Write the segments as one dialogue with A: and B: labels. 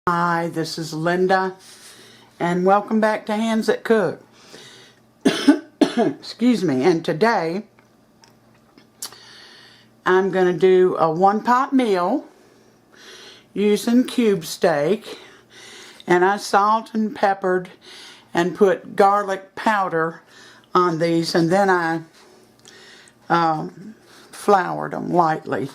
A: Hi, this is Linda, and welcome back to Handsthatcook. Excuse me, and today I'm going to do a one-pot meal using cube steak, and I salt and peppered and put garlic powder on these, and then I floured them lightly.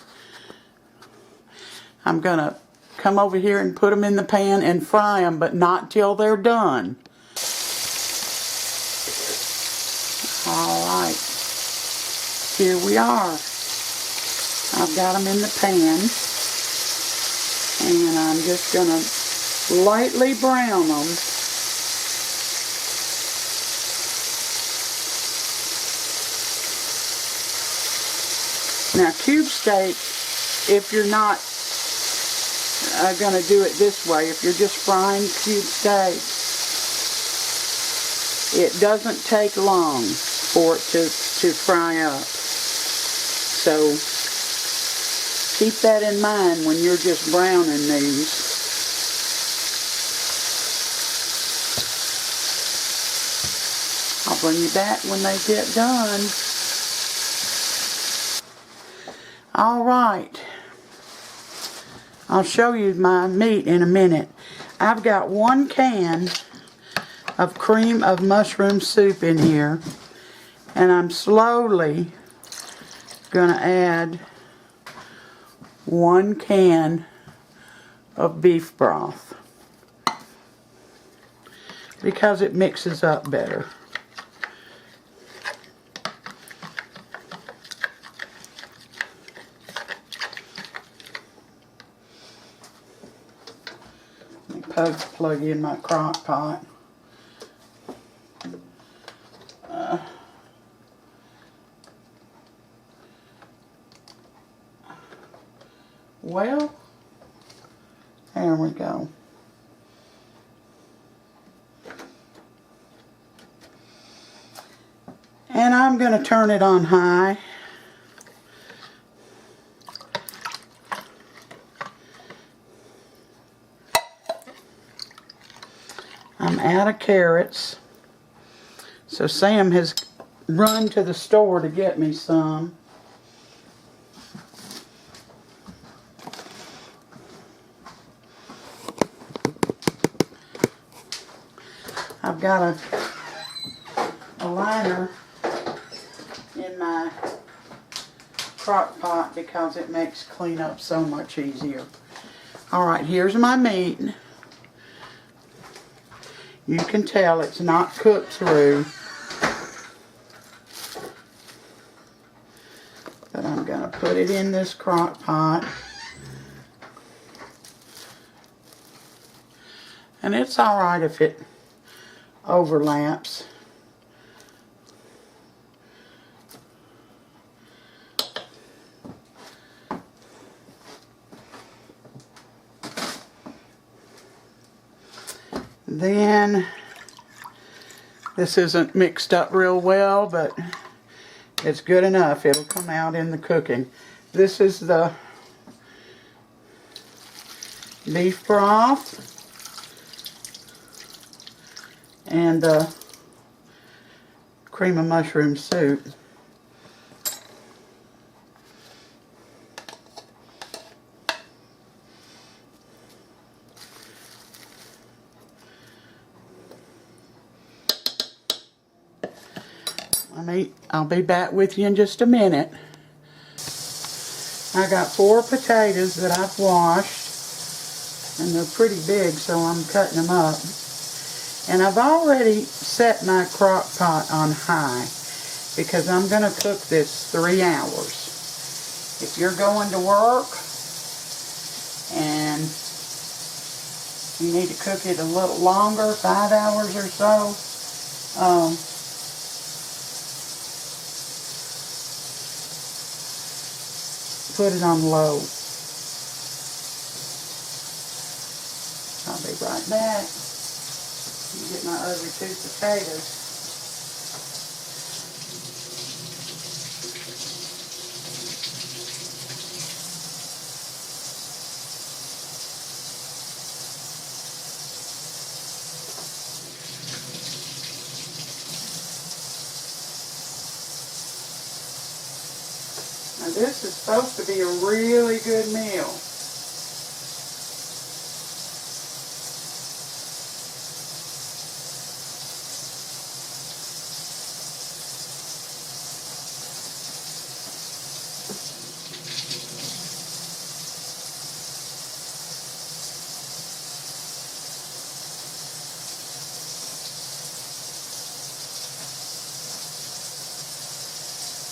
A: I'm going to come over here and put them in the pan and fry them, but not till they're done. Alright, here we are. I've got them in the pan, and I'm just going to lightly brown them. Now, cube steak, if you're not going to do it this way, if you're just frying cube steak, it doesn't take long for it to fry up. So keep that in mind when you're just browning these. I'll bring you back when they get done. Alright, I'll show you my meat in a minute. I've got 1 can of cream of mushroom soup in here, and I'm slowly going to add 1 can of beef broth because it mixes up better. Plug in my crock pot. Well, there we go. And I'm going to turn it on high. I'm out of carrots, so Sam has run to the store to get me some. I've got a liner in my crock pot because it makes cleanup so much easier. Alright, here's my meat. You can tell it's not cooked through. But I'm going to put it in this crock pot. And it's alright if it overlaps. Then, this isn't mixed up real well, but it's good enough. It'll come out in the cooking. This is the beef broth and the cream of mushroom soup. I'll be back with you in just a minute. I got 4 potatoes that I've washed, and they're pretty big, so I'm cutting them up. And I've already set my crock pot on high because I'm going to cook this 3 hours. If you're going to work and you need to cook it a little longer, 5 hours or so, put it on low. I'll be right back. Get my other 2 potatoes. This is supposed to be a really good meal.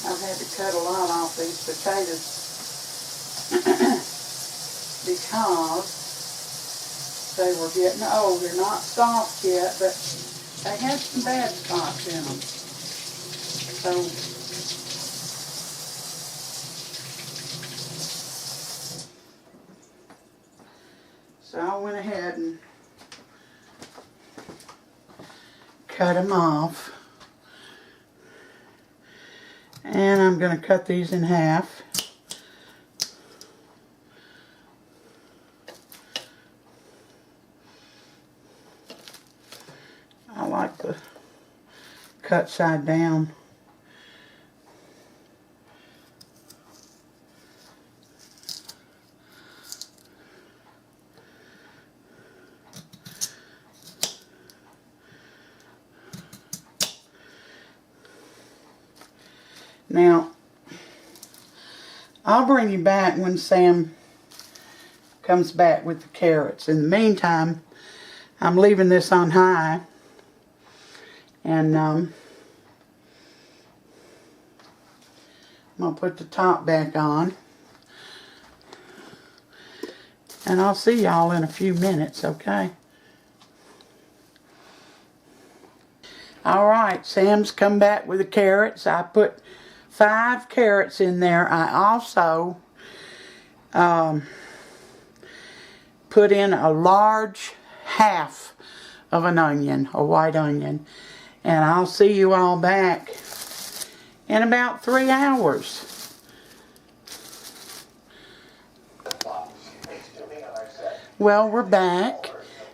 A: I've had to cut a lot off these potatoes because they were getting old. They're not soft yet, but they had some bad spots in them. So I went ahead and cut them off. And I'm going to cut these in half. I like the cut side down. Now, I'll bring you back when Sam comes back with the carrots. In the meantime, I'm leaving this on high. And I'm going to put the top back on. And I'll see y'all in a few minutes, okay? Alright, Sam's come back with the carrots. I put 5 carrots in there. I also put in a large half of an onion, a white onion. And I'll see you all back in about 3 hours. Well, we're back.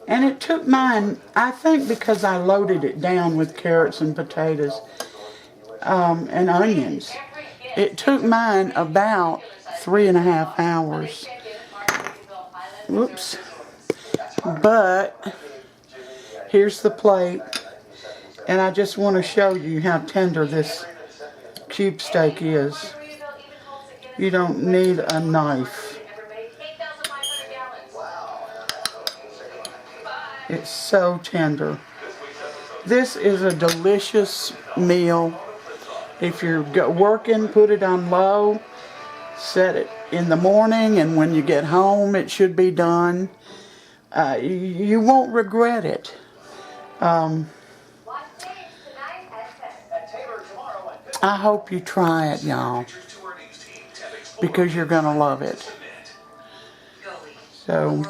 A: And it took mine, I think because I loaded it down with carrots and potatoes and onions. It took mine about 3.5 hours. Whoops. But here's the plate. And I just want to show you how tender this cube steak is. You don't need a knife. It's so tender. This is a delicious meal. If you're working, put it on low. Set it in the morning, and when you get home, it should be done. You won't regret it. I hope you try it, y'all, because you're going to love it. So,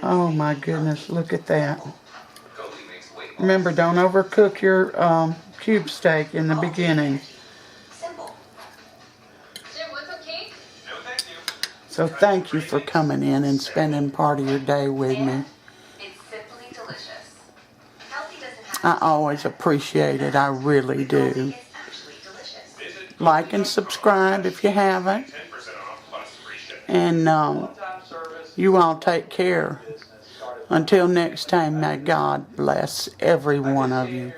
A: oh my goodness, look at that. Remember, don't overcook your cube steak in the beginning. So thank you for coming in and spending part of your day with me. I always appreciate it. I really do. Like and subscribe if you haven't. And you all take care. Until next time, may God bless every one of you.